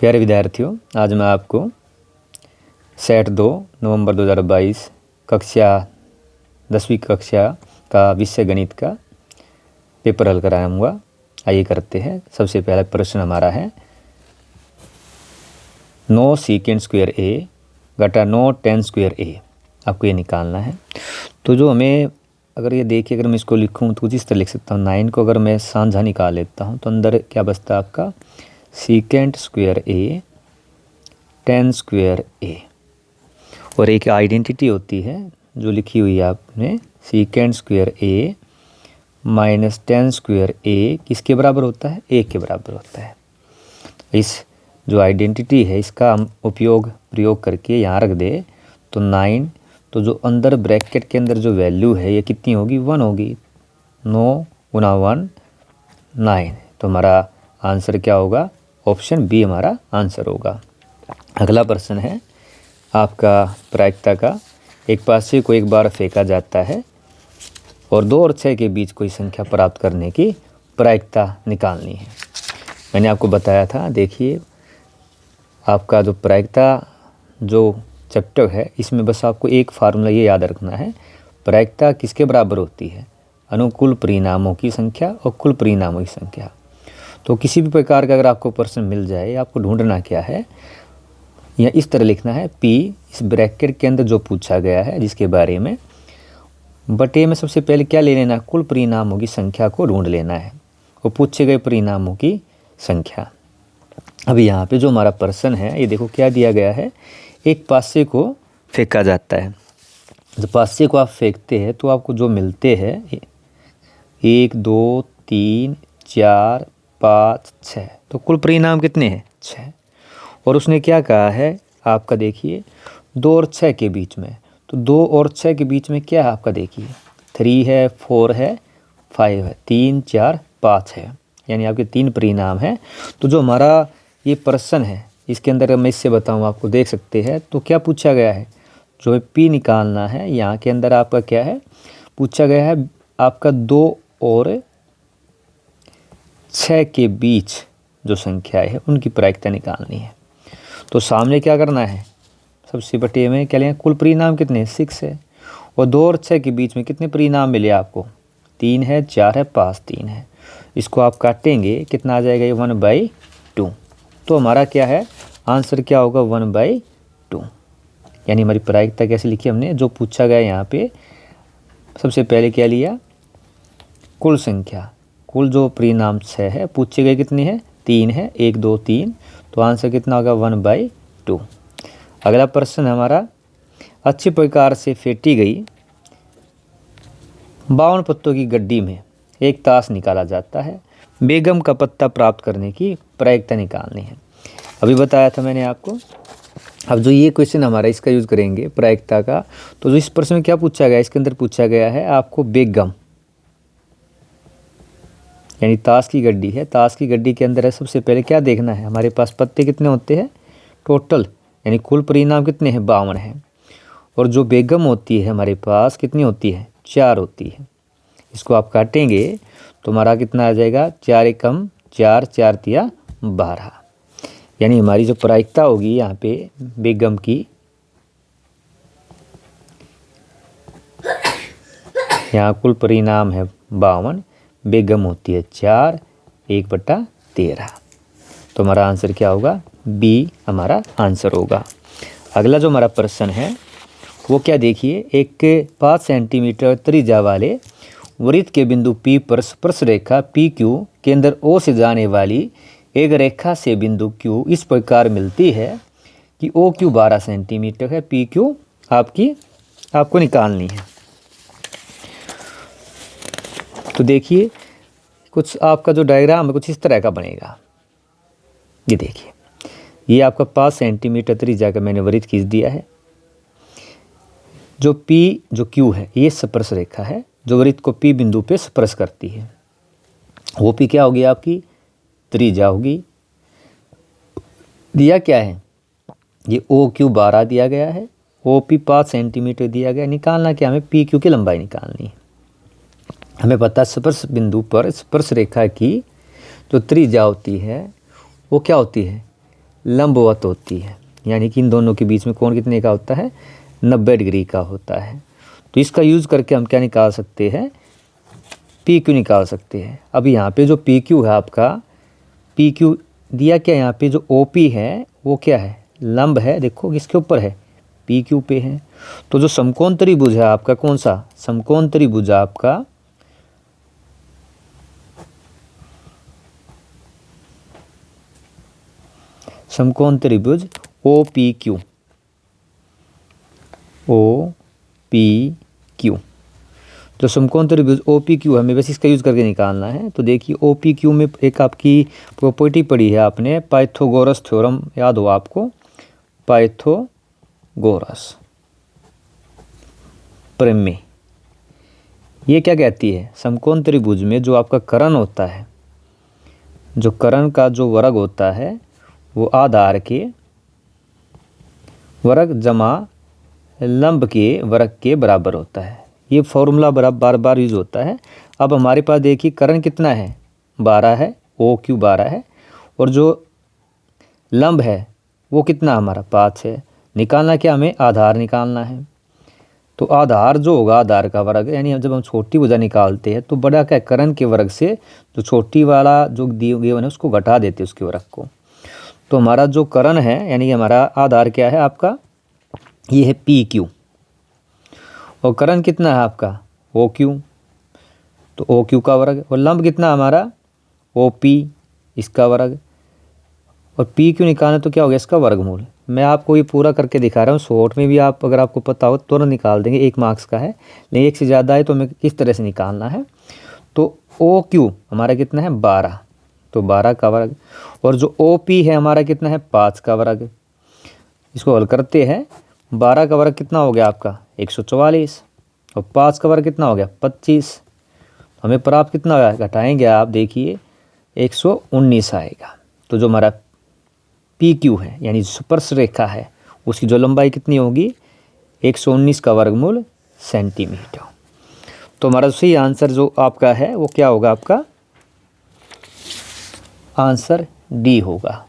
प्यारे विद्यार्थियों, आज मैं आपको सेट 2 नवंबर 2022 कक्षा 10वीं कक्षा का विषय गणित का पेपर हल कराऊंगा। आइए करते हैं। सबसे पहला प्रश्न हमारा है 9 सीकेंड स्क्वायर ए घटा 9 टेन स्क्वायर ए। आपको ये निकालना है। तो जो हमें अगर ये देखिए, अगर मैं इसको लिखूं तो कुछ इस तरह लिख सकता हूँ। 9 को अगर मैं साझा निकाल लेता हूँ तो अंदर क्या बचता है आपका सीकेंड स्क्वायर ए टेन स्क्वायर ए। और एक आइडेंटिटी होती है जो लिखी हुई है आपने, सीकेंड स्क्वायर ए माइनस टेन स्क्वायर ए किसके बराबर होता है? ए के बराबर होता है। इस जो आइडेंटिटी है इसका हम प्रयोग करके यहाँ रख दे तो 9, तो जो अंदर ब्रैकेट के अंदर जो वैल्यू है ये कितनी होगी? 1 होगी। 9 गुना 1 9। तो हमारा आंसर क्या होगा? ऑप्शन बी हमारा आंसर होगा। अगला प्रश्न है आपका प्रायिकता का। एक पासे को एक बार फेंका जाता है और 2 और 6 के बीच कोई संख्या प्राप्त करने की प्रायिकता निकालनी है। मैंने आपको बताया था, देखिए आपका जो प्रायिकता जो चैप्टर है इसमें बस आपको एक फार्मूला ये याद रखना है, प्रायिकता किसके बराबर होती है? अनुकूल परिणामों की संख्या और कुल परिणामों की संख्या। तो किसी भी प्रकार का अगर आपको प्रश्न मिल जाए, आपको ढूंढना क्या है, या इस तरह लिखना है P इस ब्रैकेट के अंदर जो पूछा गया है जिसके बारे में, बटे में सबसे पहले क्या ले लेना है? कुल परिणामों की संख्या को ढूंढ लेना है, वो पूछे गए परिणामों की संख्या। अब यहाँ पे जो हमारा प्रश्न है ये देखो क्या दिया गया है, एक पासे को फेंका जाता है। जब पासे को आप फेंकते हैं तो आपको जो मिलते हैं 1 2 3 4 5 6, तो कुल परिणाम कितने हैं? 6। और उसने क्या कहा है आपका, देखिए 2 और 6 के बीच में, तो 2 और 6 के बीच में क्या है आपका, देखिए 3 है 4 है 5 है 3 4 5 है, यानी आपके 3 परिणाम हैं। तो जो हमारा ये प्रश्न है इसके अंदर मैं इससे बताऊँ आपको, देख सकते हैं तो क्या पूछा गया है, जो P निकालना है। यहाँ के अंदर आपका क्या है पूछा गया है, आपका 2 और 6 के बीच जो संख्याएं है उनकी प्रायिकता निकालनी है। तो सामने क्या करना है, सबसे बटे में क्या लें, कुल परिणाम कितने? 6 है। और 2 और 6 के बीच में कितने परिणाम मिले आपको? 3 है 4 है 5 3 है। इसको आप काटेंगे, कितना आ जाएगा? ये 1/2। तो हमारा क्या है आंसर, क्या होगा? 1/2। यानी हमारी प्रायिकता कैसे लिखी हमने, जो पूछा गया यहाँ पे सबसे पहले क्या लिया, कुल संख्या, कुल जो परिणाम 6 है, पूछे गए कितने हैं? 3 है, 1 2 3, तो आंसर कितना होगा? 1/2। अगला प्रश्न हमारा, अच्छी प्रकार से फेंटी गई 52 पत्तों की गड्डी में एक ताश निकाला जाता है। बेगम का पत्ता प्राप्त करने की प्रायिकता निकालनी है। अभी बताया था मैंने आपको। अब जो ये क्वेश्चन हमारा इसका यूज़ करेंगे प्रायिकता का, तो जो इस प्रश्न में क्या पूछा गया, इसके अंदर पूछा गया है आपको बेगम, यानी ताश की गड्डी है। ताश की गड्डी के अंदर है, सबसे पहले क्या देखना है, हमारे पास पत्ते कितने होते हैं टोटल, यानी कुल परिणाम कितने हैं? 52 है। और जो बेगम होती है हमारे पास कितनी होती है? 4 होती है। इसको आप काटेंगे तो हमारा कितना आ जाएगा? 4 एकम 4 4 तिया 12। यानी हमारी जो प्रायिकता होगी यहाँ पे बेगम की, यहाँ कुल परिणाम है 52, बेगम होती है 4 1/13। तो हमारा आंसर क्या होगा? बी हमारा आंसर होगा। अगला जो हमारा प्रश्न है वो क्या, देखिए एक 5 सेंटीमीटर त्रिज्या वाले वृत्त के बिंदु P पर स्पर्श रेखा PQ के अंदर O से जाने वाली एक रेखा से बिंदु Q इस प्रकार मिलती है कि OQ 12 सेंटीमीटर है, PQ आपको निकालनी है। तो देखिए कुछ आपका जो डायग्राम है कुछ इस तरह का बनेगा। ये देखिए, ये आपका 5 सेंटीमीटर त्रिज्या का मैंने वृत्त खींच दिया है। जो Q है ये स्पर्श रेखा है जो वृत्त को P बिंदु पे स्पर्श करती है। वो P क्या होगी? आपकी त्रिज्या होगी। दिया क्या है? ये OQ 12 दिया गया है, OP 5 सेंटीमीटर दिया गया। निकालना क्या हमें? PQ की लंबाई निकालनी है। हमें पता है स्पर्श बिंदु पर स्पर्श रेखा की जो त्रिज्या होती है वो क्या होती है? लंबवत होती है, यानी कि इन दोनों के बीच में कोण कितने का होता है, 90 डिग्री का होता है। तो इसका यूज़ करके हम क्या निकाल सकते हैं, पी क्यू निकाल सकते हैं। अब यहाँ पे जो पी क्यू है आपका, पी क्यू दिया क्या, यहाँ पे जो ओ पी है वो क्या है, लंब है, देखो किसके ऊपर है, पी क्यू पे है। तो जो समकोण त्रिभुज है आपका, कौन सा समकोण त्रिभुज आपका, समकोण त्रिभुज O P Q, O P Q, जो समकोण त्रिभुज ओ पी क्यू हमें बस इसका यूज़ करके निकालना है। तो देखिए ओ पी क्यू में एक आपकी प्रॉपर्टी पढ़ी है आपने, पाइथागोरस थ्योरम, याद हो आपको, पाइथागोरस प्रमेय। ये क्या कहती है, समकोण त्रिभुज में जो आपका कर्ण होता है, जो कर्ण का जो वर्ग होता है वो आधार के वर्ग जमा लंब के वर्ग के बराबर होता है। ये फॉर्मूला बार बार यूज होता है। अब हमारे पास देखिए कर्ण कितना है, 12 है, ओ क्यू 12 है, और जो लंब है वो कितना हमारा 5 है। निकालना क्या, हमें आधार निकालना है। तो आधार जो होगा आधार का वर्ग, यानी जब हम छोटी भुजा निकालते हैं तो बड़ा क्या कर्ण के वर्ग से जो छोटी वाला जो गिवन है उसको घटा देते हैं उसके वर्ग को। तो हमारा जो कर्ण है यानी हमारा आधार क्या है आपका, ये है पी क्यू, और कर्ण कितना है आपका ओ क्यू, तो ओ क्यू का वर्ग, और लंब कितना हमारा ओ पी, इसका वर्ग, और पी क्यू निकालना तो क्या हो गया इसका वर्गमूल। मैं आपको ये पूरा करके दिखा रहा हूँ, शॉर्ट में भी आप अगर आपको पता हो तुरंत निकाल देंगे, 1 मार्क्स का है, लेकिन 1 से ज़्यादा है तो हमें किस तरह से निकालना है। तो ओ क्यू हमारा कितना है 12, तो 12 का वर्ग, और जो ओ पी है हमारा कितना है 5 का वर्ग। इसको हल करते हैं, 12 का वर्ग कितना हो गया आपका 144, और 5 का वर्ग कितना हो गया 25, हमें प्राप्त कितना होगा, घटाएंगे आप देखिए 119 आएगा। तो जो हमारा पी क्यू है यानी स्पर्श रेखा है उसकी जो लंबाई कितनी होगी 119 का वर्गमूल सेंटीमीटर। तो हमारा सही आंसर जो आपका है वो क्या होगा, आपका आंसर डी होगा।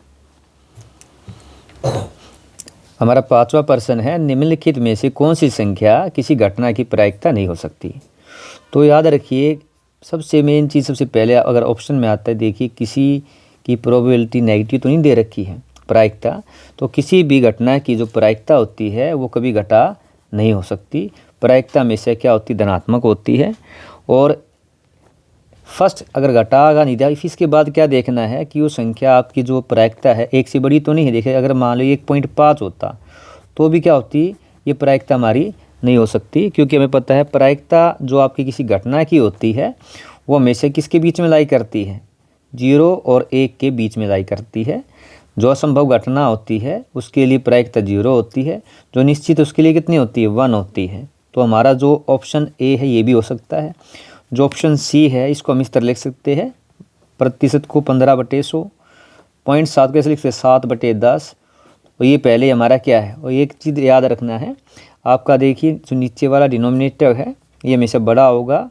हमारा 5वां प्रश्न है, निम्नलिखित में से कौन सी संख्या किसी घटना की प्रायिकता नहीं हो सकती। तो याद रखिए सबसे मेन चीज़, सबसे पहले अगर ऑप्शन में आता है देखिए किसी की प्रोबेबिलिटी नेगेटिव तो नहीं दे रखी है, प्रायिकता, तो किसी भी घटना की जो प्रायिकता होती है वो कभी घटा नहीं हो सकती। प्रायिकता हमेशा क्या होती है, धनात्मक होती है। और फर्स्ट अगर घटागा नहीं दिया, इसके बाद क्या देखना है कि वो संख्या आपकी जो प्रायिकता है 1 से बड़ी तो नहीं है। देखिए अगर मान लो 1.5 होता तो भी क्या होती, ये प्रायिकता हमारी नहीं हो सकती, क्योंकि हमें पता है प्रायिकता जो आपकी किसी घटना की होती है वो हमेशा किसके बीच में लाई करती है, 0 और 1 के बीच में लाई करती है। जो असंभव घटना होती है उसके लिए प्रायिकता 0 होती है, जो निश्चित उसके लिए कितनी होती है 1 होती है। तो हमारा जो ऑप्शन ए है ये भी हो सकता है। जो ऑप्शन सी है इसको हम इस तरह लिख सकते हैं, प्रतिशत को 15/100, 0.7 कैसे लिख सकते 7/10, और ये पहले हमारा क्या है। और एक चीज़ याद रखना है आपका, देखिए जो नीचे वाला डिनोमिनेटर है ये हमेशा बड़ा होगा,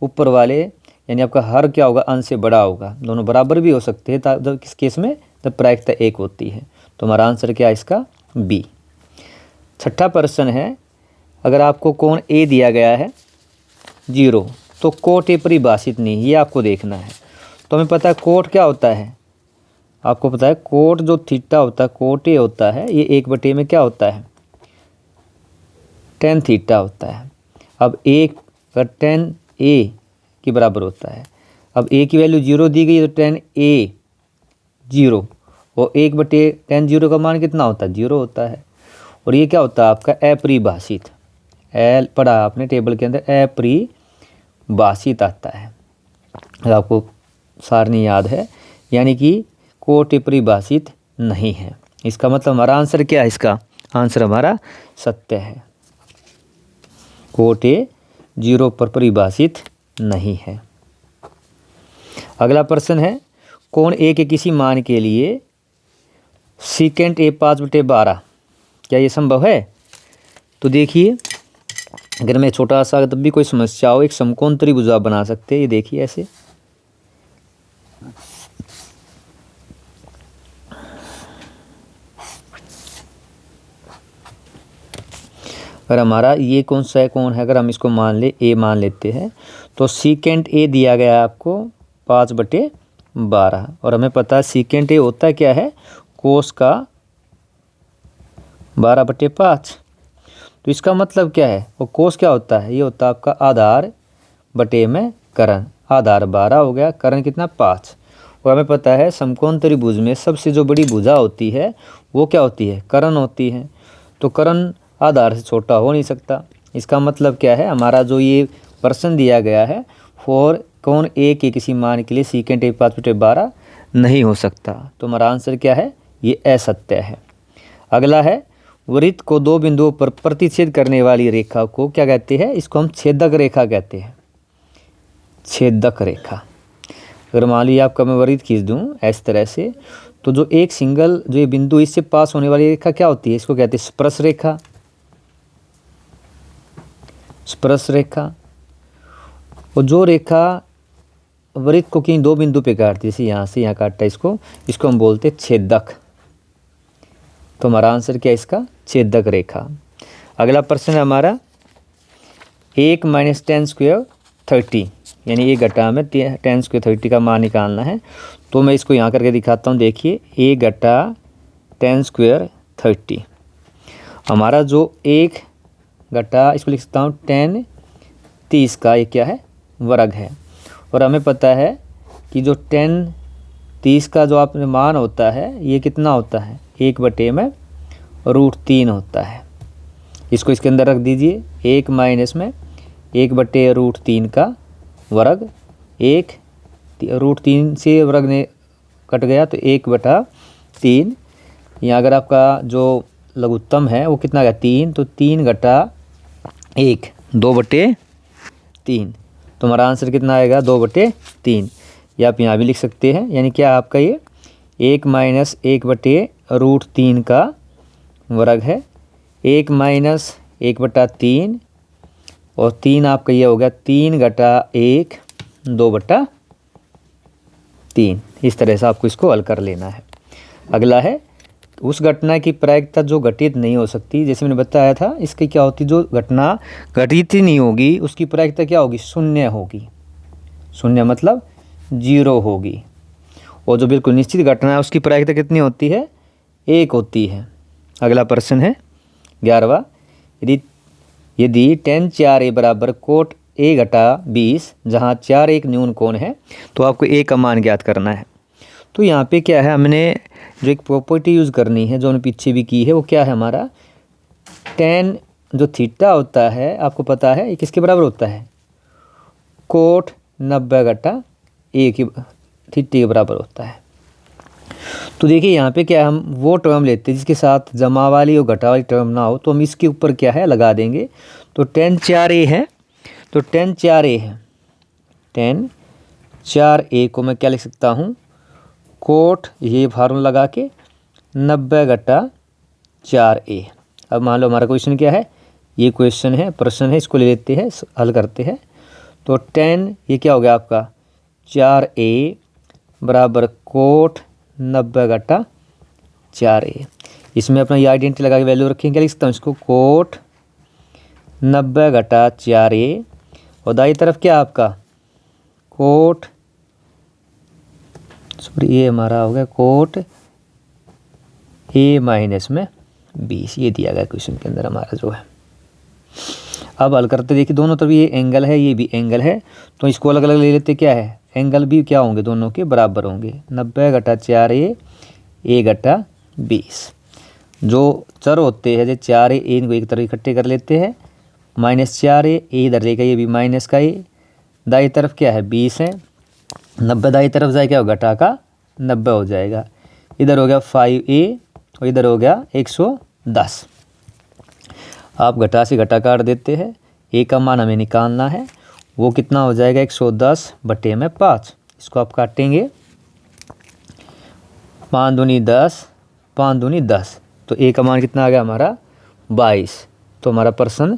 ऊपर वाले यानी आपका हर क्या होगा अंश से बड़ा होगा। दोनों बराबर भी हो सकते हैं जब किस केस में, तब प्रायिकता 1 होती है। तो हमारा आंसर क्या है इसका बी। 6ठा प्रश्न है, अगर आपको कोण ए दिया गया है 0 तो कोट ए परिभाषित नहीं, ये आपको देखना है। तो हमें पता है कोट क्या होता है, आपको पता है कोट जो थीटा होता है, कोट ए होता है, ये 1/a में क्या होता है tan थीटा होता है। अब एक अगर tan a के बराबर होता है, अब a की वैल्यू 0 दी गई है तो tan a 0, और 1/tan 0 का मान कितना होता है 0 होता है। और ये क्या होता है आपका अपरिभाषित, एल पढ़ा आपने टेबल के अंदर, अपरिभाषित आता है, अगर आपको सारणी याद है, यानी कि कोट परिभाषित नहीं है। इसका मतलब हमारा आंसर क्या है, इसका आंसर हमारा सत्य है, कोट 0 पर परिभाषित नहीं है। अगला प्रश्न है, कोण ए के किसी मान के लिए सीकेंट ए 5/12 क्या ये संभव है। तो देखिए अगर मैं छोटा सा तब भी कोई समस्या हो, एक समकोण त्रिभुज आप बना सकते हैं। ये देखिए ऐसे, अगर हमारा ये कौन सा है, कौन है, अगर हम इसको मान ले ए मान लेते हैं तो सीकेंट ए दिया गया है आपको 5/12 और हमें पता है सीकेंट ए होता क्या है, कोस का 12/5। तो इसका मतलब क्या है, वो कोस क्या होता है, ये होता है आपका आधार बटे में करण। आधार 12 हो गया, करण कितना 5। और हमें पता है समकोण त्रिभुज में सबसे जो बड़ी भुजा होती है वो क्या होती है, करण होती है। तो करण आधार से छोटा हो नहीं सकता। इसका मतलब क्या है, हमारा जो ये प्रश्न दिया गया है फॉर कोण ए के किसी मान के लिए सीकेंट ए 5/12 नहीं हो सकता। तो हमारा आंसर क्या है, ये असत्य है। अगला है वृत्त को दो बिंदुओं पर प्रतिच्छेद करने वाली रेखा को क्या कहते हैं, इसको हम छेदक रेखा कहते हैं। छेदक रेखा, अगर मान लीजिए आपका मैं वृत्त खींच दूँ इस तरह से, तो जो एक सिंगल जो ये बिंदु इससे पास होने वाली रेखा क्या होती है, इसको कहते हैं स्पर्श रेखा। स्पर्श रेखा। और जो रेखा वृत्त को कहीं दो बिंदु पे काटती है, जैसे यहाँ से यहाँ काटता है इसको हम बोलते हैं छेदक। तो हमारा आंसर क्या है इसका, छेदक रेखा। अगला प्रश्न है हमारा 1 - 10² 30, यानी ये घटा में 10² 30 का मान निकालना है। तो मैं इसको यहाँ करके दिखाता हूँ। देखिए 1 घटा 10² 30, हमारा जो 1 घटा इसको लिख सकता हूँ 10 30 का ये क्या है, वर्ग है। और हमें पता है कि जो 10 30 का जो आपने मान होता है ये कितना होता है, 1/√3 होता है। इसको इसके अंदर रख दीजिए, 1 माइनस में 1/√3 का वर्ग, 1√3 से वर्ग ने कट गया तो 1/3। यहाँ अगर आपका जो लघुत्तम है वो कितना गया 3, तो 3 घटा 1 2/3। तो हमारा आंसर कितना आएगा 2/3। या आप यहाँ भी लिख सकते हैं, यानी क्या आपका ये 1 माइनस 1/√3 का वर्ग है, 1 माइनस 1/3 और 3 आपका ये हो गया 3 घटा 1 2/3। इस तरह से आपको इसको हल कर लेना है। अगला है उस घटना की प्रायिकता जो घटित नहीं हो सकती। जैसे मैंने बताया था इसकी क्या होती, जो घटना घटित ही नहीं होगी उसकी प्रायिकता क्या होगी, शून्य होगी। शून्य मतलब 0 होगी। और जो बिल्कुल निश्चित घटना है उसकी प्रायिकता कितनी होती है, 1 होती है। अगला प्रश्न है 11वां, यदि tan 4a बराबर कोट a घटा 20 जहाँ 4 एक न्यून कोण है तो आपको a का मान ज्ञात करना है। तो यहाँ पे क्या है, हमने जो एक प्रॉपर्टी यूज़ करनी है जो हमने पीछे भी की है, वो क्या है हमारा tan जो थीटा होता है आपको पता है ये किसके बराबर होता है, कोट 90 घटा a की थीटा के बराबर होता है। तो देखिए यहाँ पे क्या है, हम वो टर्म लेते हैं जिसके साथ जमा वाली और घटा वाली टर्म ना हो, तो हम इसके ऊपर क्या है लगा देंगे। तो tan 4a है, तो tan 4a है, tan 4a को मैं क्या लिख सकता हूँ, कोट ये फार्मूला लगा के 90 घटा 4a। अब मान लो हमारा क्वेश्चन क्या है, ये क्वेश्चन है, प्रश्न है, इसको ले लेते हैं हल करते हैं। तो tan ये क्या हो गया आपका 4a बराबर कोट 90 घटा 4a। इसमें अपना ये आइडेंटिटी लगा के वैल्यू रखेंगे, क्या लिख सकता हूँ इसको, कोट 90 घटा 4a और दाई तरफ क्या आपका कोट, सॉरी ये हमारा हो गया कोट a माइनस में 20, ये दिया गया क्वेश्चन के अंदर हमारा जो है। अब हल करते देखिए दोनों तरफ ये एंगल है ये भी एंगल है, तो इसको अलग अलग ले लेते, क्या है एंगल भी क्या होंगे दोनों के बराबर होंगे, 90 घटा 4a a घटा 20। जो चर होते हैं जैसे 4a इनको एक तरफ इकट्ठे कर लेते हैं, -4a इधर लेगा ये भी माइनस का a, दाई तरफ क्या है 20 है, 90 दाई तरफ जाए क्या हो घटा का 90 हो जाएगा, इधर हो गया 5a और इधर हो गया 110। आप घटा से घटा काट देते हैं, a का मान हमें निकालना है, वो कितना हो जाएगा 110 बटे में 5। इसको आप काटेंगे 5 दूनी 10 5 दूनी 10, तो a का मान कितना आ गया हमारा 22। तो हमारा प्रश्न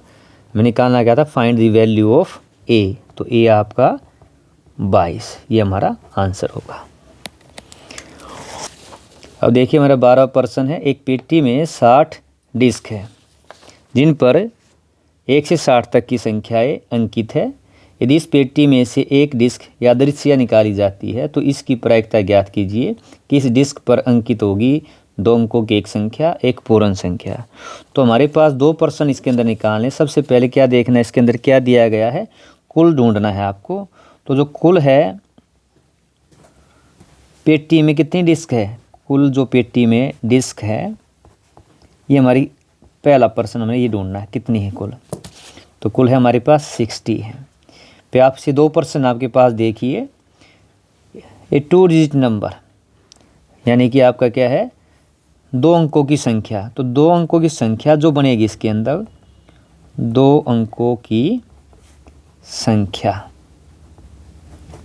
में निकालना क्या था, find the value of a, तो a आपका 22, ये हमारा आंसर होगा। अब देखिए हमारा 12वां प्रश्न है, एक पेटी में 60 डिस्क है जिन पर 1 से 60 तक की संख्याएं अंकित है। यदि इस पेटी में से एक डिस्क यादृच्छिक निकाली जाती है तो इसकी प्रायिकता ज्ञात कीजिए कि इस डिस्क पर अंकित होगी 2 अंकों की एक संख्या, एक पूर्ण संख्या। तो हमारे पास 2 प्रश्न इसके अंदर निकालने। सबसे पहले क्या देखना है, इसके अंदर क्या दिया गया है, कुल ढूंढना है आपको। तो जो कुल है, पेटी में कितनी डिस्क है, कुल जो पेटी में डिस्क है, ये हमारी पहला प्रश्न हमें ये ढूंढना है कितनी है कुल। तो कुल है हमारे पास 60 है। पे आपसे 2 प्रश्न आपके पास देखिए, ये 2 डिजिट नंबर, यानी कि आपका क्या है, 2 अंकों की संख्या। तो 2 अंकों की संख्या जो बनेगी इसके अंदर, 2 अंकों की संख्या,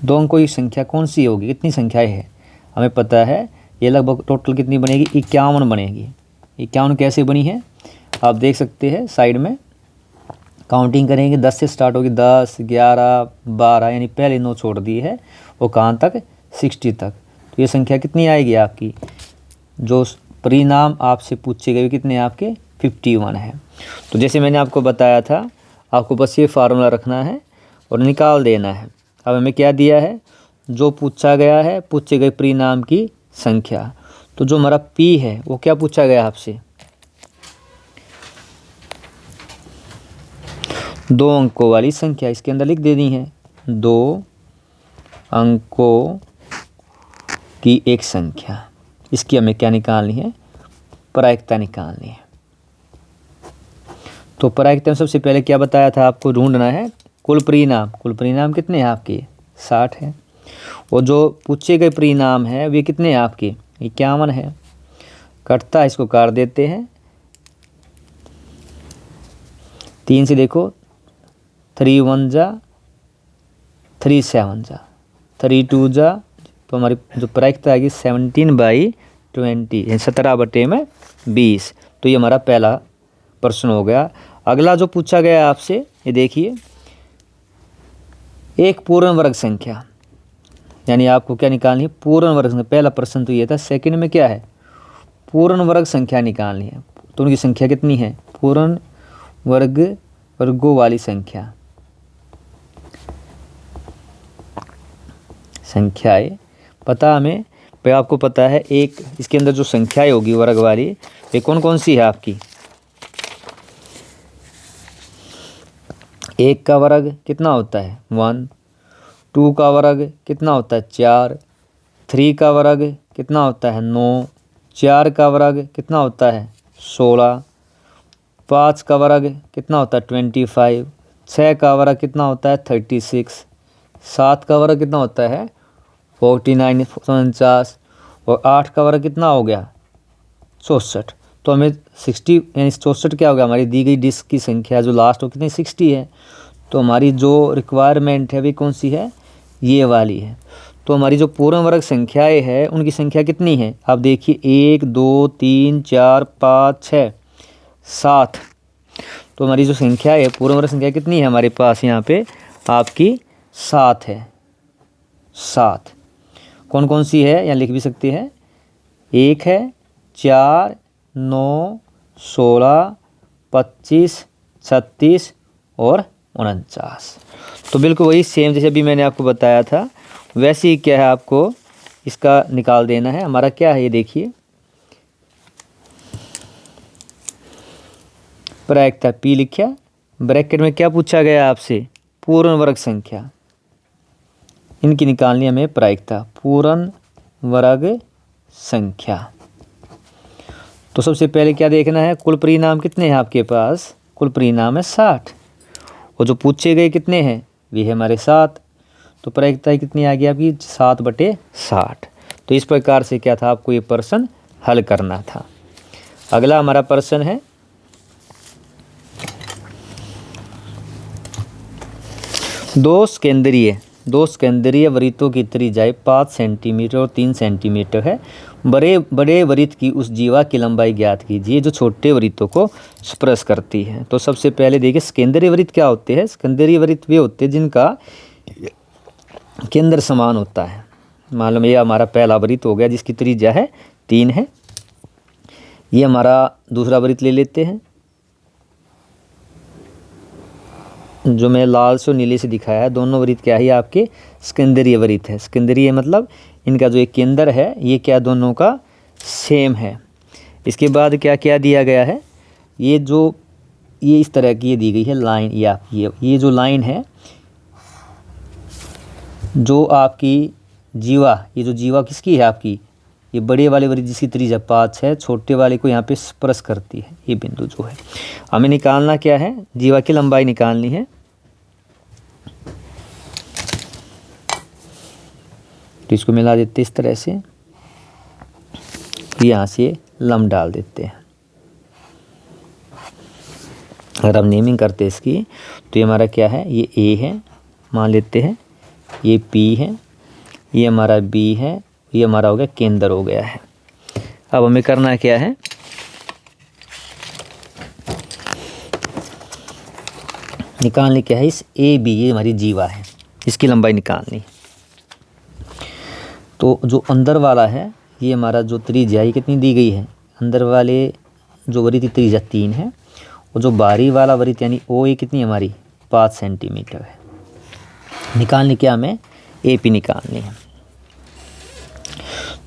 2 अंकों की संख्या कौन सी होगी, कितनी संख्याएं है हमें पता है। ये लगभग टोटल कितनी बनेगी, 51 बनेगी। 51 कैसे बनी है आप देख सकते हैं, साइड में काउंटिंग करेंगे, 10 से स्टार्ट होगी, 10, 11, 12, यानी पहले 9 छोड़ दी है, और कहाँ तक, 60 तक। तो ये संख्या कितनी आएगी आपकी, जो परिणाम आपसे पूछे गए कितने आपके 51 है। तो जैसे मैंने आपको बताया था, आपको बस ये फार्मूला रखना है और निकाल देना है। अब हमें क्या दिया है, जो पूछा गया है, पूछे गए परिणाम की संख्या। तो जो हमारा P है वो क्या पूछा गया आपसे, 2 अंकों वाली संख्या इसके अंदर लिख देनी है, 2 अंकों की एक संख्या। इसकी हमें क्या निकालनी है, प्रायिकता निकालनी है। तो प्रायिकता में सबसे पहले क्या बताया था, आपको ढूंढना है कुल परिणाम। कुल परिणाम कितने हैं आपके, 60 है। और जो पूछे गए परिणाम है वे कितने हैं आपके, 51 है। कटता है, इसको काट देते हैं, 3 से देखो, 3 1 जा, 3 7 जा, 3 2 जा। तो हमारी जो प्रायिकता आएगी 17/20, 17/20। तो ये हमारा पहला प्रश्न हो गया। अगला जो पूछा गया आपसे, ये देखिए, एक पूर्ण वर्ग संख्या, यानी आपको क्या निकालनी है, पूर्ण वर्ग संख्या। पहला प्रश्न तो ये था। सेकंड में क्या है, पूर्ण वर्ग संख्या निकालनी है। तो उनकी संख्या कितनी है, पूर्ण वर्गों वाली संख्याएं पता हमें, पे आपको पता है एक इसके अंदर जो संख्याएं होगी वर्ग वाली, ये कौन कौन सी है आपकी। 1 का वर्ग कितना होता है, 1। 2 का वर्ग कितना होता है, 4। 3 का वर्ग कितना होता है, 9। 4 का वर्ग कितना होता है, 16। 5 का वर्ग कितना होता है, 25। 6 का वर्ग कितना होता है, 36। 7 का वर्ग कितना होता है, 49, 49। और 8 का वर्ग कितना हो गया, 64। तो हमें 60 यानी 64 क्या हो गया, हमारी दी गई डिस्क की संख्या जो लास्ट हो कितनी, 60 है। तो हमारी जो रिक्वायरमेंट है वे कौन सी है, ये वाली है। तो हमारी जो पूर्ण वर्ग संख्याएं है उनकी संख्या कितनी है, आप देखिए, 1 2 3 4 5 6 7। तो हमारी जो संख्या है, पूर्ण वर्ग संख्या कितनी है हमारे पास यहाँ पे आपकी, 7 है। 7 कौन कौन सी है, यहाँ लिख भी सकते हैं, 1 है, 4, 9, 16, 25, 36 और 49। तो बिल्कुल वही सेम जैसे अभी मैंने आपको बताया था, वैसे ही क्या है, आपको इसका निकाल देना है। हमारा क्या है, ये देखिए, प्रायिकता P लिखा, ब्रैकेट में क्या पूछा गया आपसे, पूर्ण वर्ग संख्या। इनकी निकालनी हमें प्रायिकता, पूर्ण वर्ग संख्या। तो सबसे पहले क्या देखना है, कुल परिणाम कितने हैं आपके पास, कुल परिणाम है 60, और जो पूछे गए कितने हैं, वे है हमारे 7। तो प्रायिकता कितनी आ गई आपकी, 7/60। तो इस प्रकार से क्या था, आपको ये प्रश्न हल करना था। अगला हमारा प्रश्न है, दो केंद्रीय वृत्तों की त्रिज्या 5 सेंटीमीटर और 3 सेंटीमीटर है। बड़े वृत्त की उस जीवा की लंबाई ज्ञात कीजिए जो छोटे वृत्तों को स्पर्श करती है। तो सबसे पहले देखिए, केंद्रीय वृत्त क्या होते हैं, केंद्रीय वृत्त वे होते हैं जिनका केंद्र समान होता है। मान लो ये हमारा पहला वृत्त हो गया जिसकी त्रिज्या है 3 है। ये हमारा दूसरा वृत्त ले लेते हैं, जो मैं लाल से और नीले से दिखाया है, दोनों वृत्त क्या है, आपके स्कंदरीय वृत्त है। स्कंदरीय मतलब इनका जो एक केंद्र है ये क्या दोनों का सेम है। इसके बाद क्या क्या दिया गया है, ये इस तरह की ये दी गई है लाइन, या ये जो लाइन है, जो आपकी जीवा, ये जो जीवा किसकी है आपकी, ये बड़े वाले वृत्त जिसकी त्रिज्या 5 है, छोटे वाले को यहाँ पे स्पर्श करती है, ये बिंदु जो है। हमें निकालना क्या है, जीवा की लंबाई निकालनी है। तो इसको मिला देते इस तरह से, यहाँ से लंब डाल देते हैं। अगर हम नेमिंग करते हैं इसकी, तो ये हमारा क्या है, ये ए है मान लेते हैं, ये पी है, ये हमारा बी है, ये हमारा हो गया केंद्र हो गया है। अब हमें करना क्या है, निकालनी क्या है, इस ए बी, ये हमारी जीवा है, इसकी लंबाई निकालनी। तो जो अंदर वाला है, ये हमारा जो त्रिज्या ये कितनी दी गई है, अंदर वाले जो वृत्त की त्रिज्या 3 है, और जो बाहरी वाला वृत्त यानी ओ ए कितनी हमारी 5 सेंटीमीटर है। निकालनी क्या हमें, ए पी निकालनी है।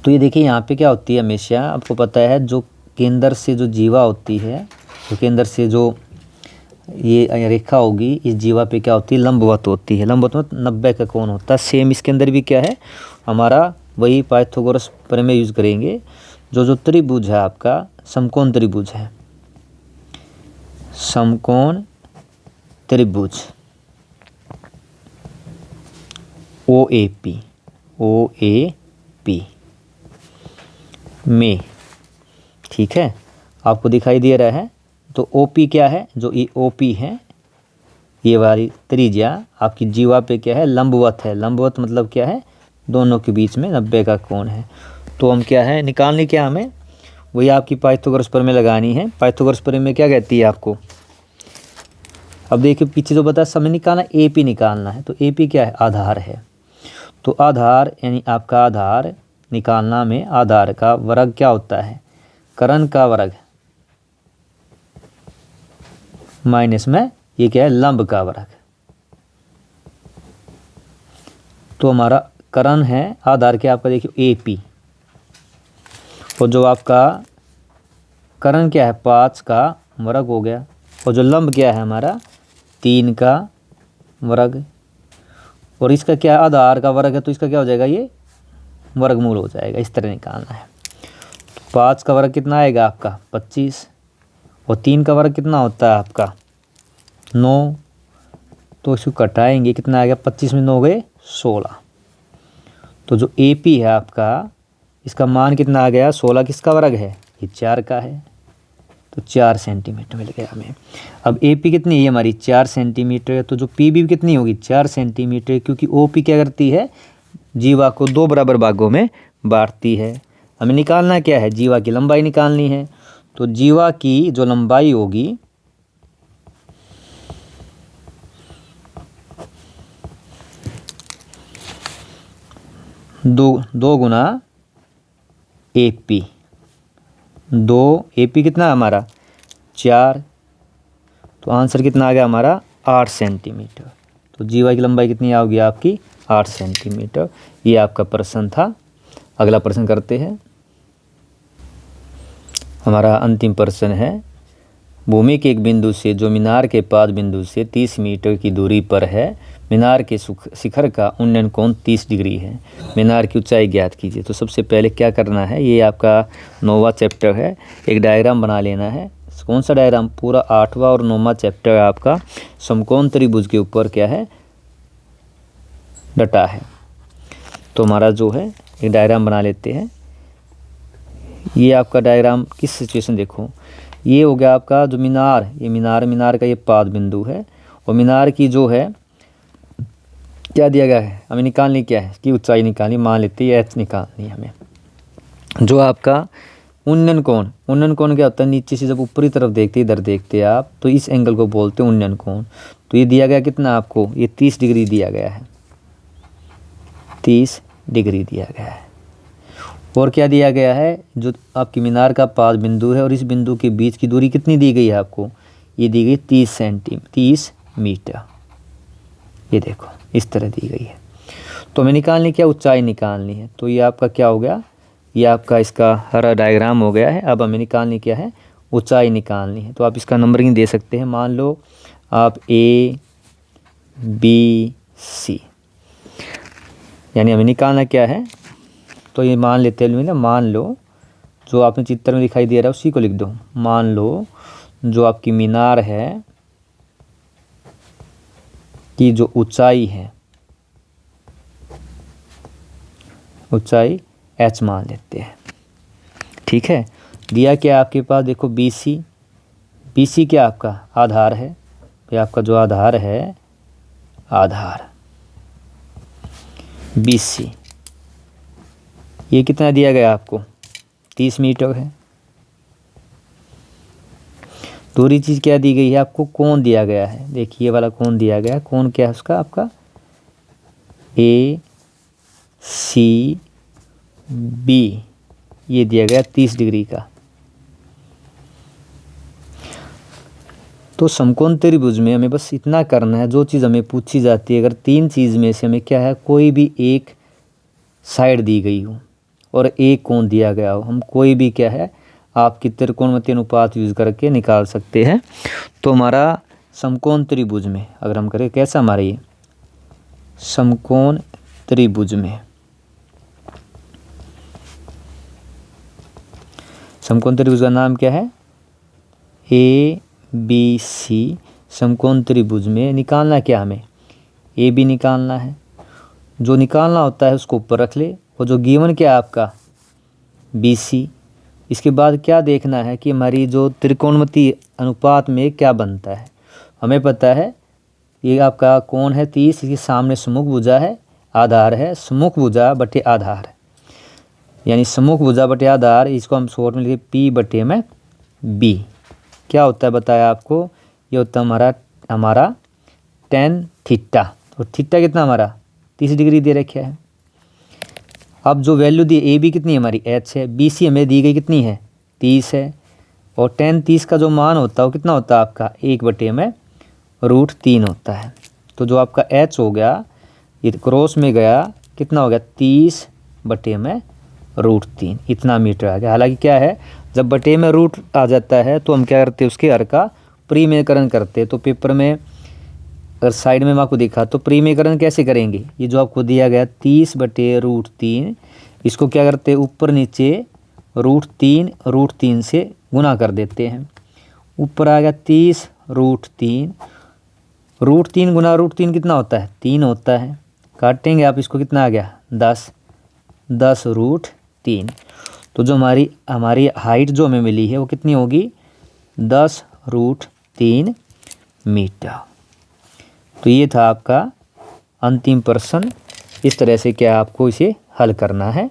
तो ये देखिए यहाँ पे क्या होती है, हमेशा आपको पता है जो केंद्र से जो जीवा होती है, तो केंद्र से जो ये रेखा होगी इस जीवा पे क्या होती है, लंबवत होती है। लंबवत मतलब 90 का कोण होता है। सेम इसके अंदर भी क्या है हमारा, वही पाइथागोरस प्रमेय यूज करेंगे। जो त्रिभुज है आपका, समकोण त्रिभुज है, समकोण त्रिभुज ओ ए पी में, ठीक है, आपको दिखाई दे रहा है। तो ओ पी क्या है, जो ये ओ पी है, ये वाली त्रिज्या आपकी जीवा पे क्या है, लंबवत है। लंबवत मतलब क्या है, दोनों के बीच में 90 का कोण है। तो हम क्या है निकालनी, क्या हमें वही आपकी पाइथागोरस प्रमेय लगानी है। पाइथागोरस प्रमेय क्या कहती है आपको, अब देखिए पीछे जो बताया समय निकालना, ए पी निकालना है। तो ए पी क्या है, आधार है। तो आधार यानी आपका आधार निकालना में आधार का वर्ग क्या होता है, कर्ण का वर्ग माइनस में ये क्या है, लंब का वर्ग। तो हमारा कर्ण है आधार क्या आपका, देखिए ए पी, और जो आपका कर्ण क्या है 5 का वर्ग हो गया, और जो लंब क्या है हमारा 3 का वर्ग, और इसका क्या आधार का वर्ग है, तो इसका क्या हो जाएगा, ये वर्गमूल हो जाएगा। इस तरह निकालना है। तो 5 का वर्ग कितना आएगा आपका 25, और 3 का वर्ग कितना होता है आपका 9। तो इसको कटाएंगे, कितना आ गया, 25 में 9 हो गए 16। तो जो ए पी है आपका, इसका मान कितना आ गया, 16 किसका वर्ग है, ये 4 का है। तो 4 सेंटीमीटर मिल गया हमें। अब ए पी कितनी है हमारी 4 सेंटीमीटर है। तो जो पी बी कितनी होगी 4 सेंटीमीटर, क्योंकि ओ पी क्या करती है, जीवा को 2 बराबर भागों में बांटती है। हमें निकालना क्या है, जीवा की लंबाई निकालनी है। तो जीवा की जो लंबाई होगी, दो गुना ए पी, 2 ए पी कितना हमारा 4, तो आंसर कितना आ गया हमारा 8 सेंटीमीटर। तो जीवा की लंबाई कितनी आओगी आपकी 8 सेंटीमीटर। ये आपका प्रश्न था। अगला प्रश्न करते हैं। हमारा अंतिम प्रश्न है, भूमि के एक बिंदु से जो मीनार के पाद बिंदु से 30 मीटर की दूरी पर है, मीनार के शिखर का उन्नयन कोण 30 डिग्री है, मीनार की ऊंचाई ज्ञात कीजिए। तो सबसे पहले क्या करना है, ये आपका 9वां चैप्टर है, एक डायग्राम बना लेना है। कौन सा डायग्राम, पूरा 8वां और 9वां चैप्टर आपका समकोण त्रिभुज के ऊपर क्या है डटा है। तो हमारा जो है एक डायग्राम बना लेते हैं। ये आपका डायग्राम किस सिचुएशन, देखो ये हो गया आपका जो मीनार, ये मीनार का ये पाद बिंदु है, और मीनार की जो है क्या दिया गया है, हमें निकालनी क्या है, कि ऊंचाई निकालनी, मान लेते हैं एच निकालनी है हमें। जो आपका उन्नयन कोण क्या होता है, नीचे से जब ऊपरी तरफ देखते इधर देखते आप, तो इस एंगल को बोलते हैं उन्नयन कोण। तो ये दिया गया कितना आपको, ये 30 डिग्री दिया गया है, 30 डिग्री दिया गया है। और क्या दिया गया है, जो आपकी मीनार का पाद बिंदु है और इस बिंदु के बीच की दूरी कितनी दी गई है आपको, ये दी गई 30 मीटर। ये देखो इस तरह दी गई है। तो हमें निकालनी क्या, ऊंचाई निकालनी है। तो ये आपका क्या हो गया, ये आपका इसका हरा डायग्राम हो गया है। अब हमें निकालनी क्या है, ऊंचाई निकालनी है। तो आप इसका नंबरिंग दे सकते हैं। मान लो आप A B C, यानी हमें निकालना क्या है, तो ये मान लेते हैं ना, मान लो जो आपने चित्र में दिखाई दे रहा है उसी को लिख दो। मान लो जो आपकी मीनार है की जो ऊंचाई है, ऊंचाई h मान लेते हैं। ठीक है, दिया क्या आपके पास, देखो BC, BC क्या आपका आधार है, ये आपका जो आधार है, आधार BC, ये कितना दिया गया आपको, 30 मीटर है। दूसरी चीज़ क्या दी गई है आपको, कोण दिया गया है। देखिए ये वाला कोण दिया गया है। कोण क्या है उसका आपका ACB, ये दिया गया 30 डिग्री का। तो समकोण त्रिभुज में हमें बस इतना करना है, जो चीज़ हमें पूछी जाती है, अगर तीन चीज़ में से हमें क्या है, कोई भी एक साइड दी गई हो और एक कोण दिया गया हो, हम कोई भी क्या है आपकी त्रिकोणमितीय अनुपात यूज करके निकाल सकते हैं। तो हमारा समकोण त्रिभुज में अगर हम करें, कैसा हमारा ये समकोण त्रिभुज में, समकोण त्रिभुज का नाम क्या है, ABC समकोण त्रिभुज में निकालना क्या, हमें AB निकालना है। जो निकालना होता है उसको ऊपर रख ले, और जो गिवन क्या है आपका BC। इसके बाद क्या देखना है कि हमारी जो त्रिकोणमितीय अनुपात में क्या बनता है। हमें पता है ये आपका कोण है 30, इसके सामने सम्मुख भुजा है, आधार है, सम्मुख भुजा बटे आधार, यानी सम्मुख भुजा बटे आधार, इसको हम शॉर्ट में लिखे P बटे में B। क्या होता है बताया आपको, ये होता है हमारा tan थीटा। तो थीटा कितना हमारा 30 डिग्री दे रखा है। अब जो वैल्यू दी AB कितनी है हमारी H है, BC हमें दी गई कितनी है 30 है, और tan 30 का जो मान होता है वो कितना होता है आपका 1/√3 होता है। तो जो आपका H हो गया ये क्रॉस में गया, कितना हो गया 30/√3, इतना मीटर आ गया। हालांकि क्या है, जब बटे में रूट आ जाता है तो हम क्या करते हैं, उसके हर का प्रीमेयकरण करते हैं। तो पेपर में अगर साइड में मैं आपको दिखा तो प्रीमेयकरण कैसे करेंगे, ये जो आपको दिया गया 30/√3, इसको क्या करते हैं ऊपर नीचे √3 से गुना कर देते हैं। ऊपर आ गया 30√3, √3 गुना √3 कितना होता है 3 होता है। काटेंगे आप इसको, कितना आ गया 10√3। तो जो हमारी हाइट जो हमें मिली है वो कितनी होगी 10√3 मीटर। तो ये था आपका अंतिम प्रश्न। इस तरह से क्या आपको इसे हल करना है।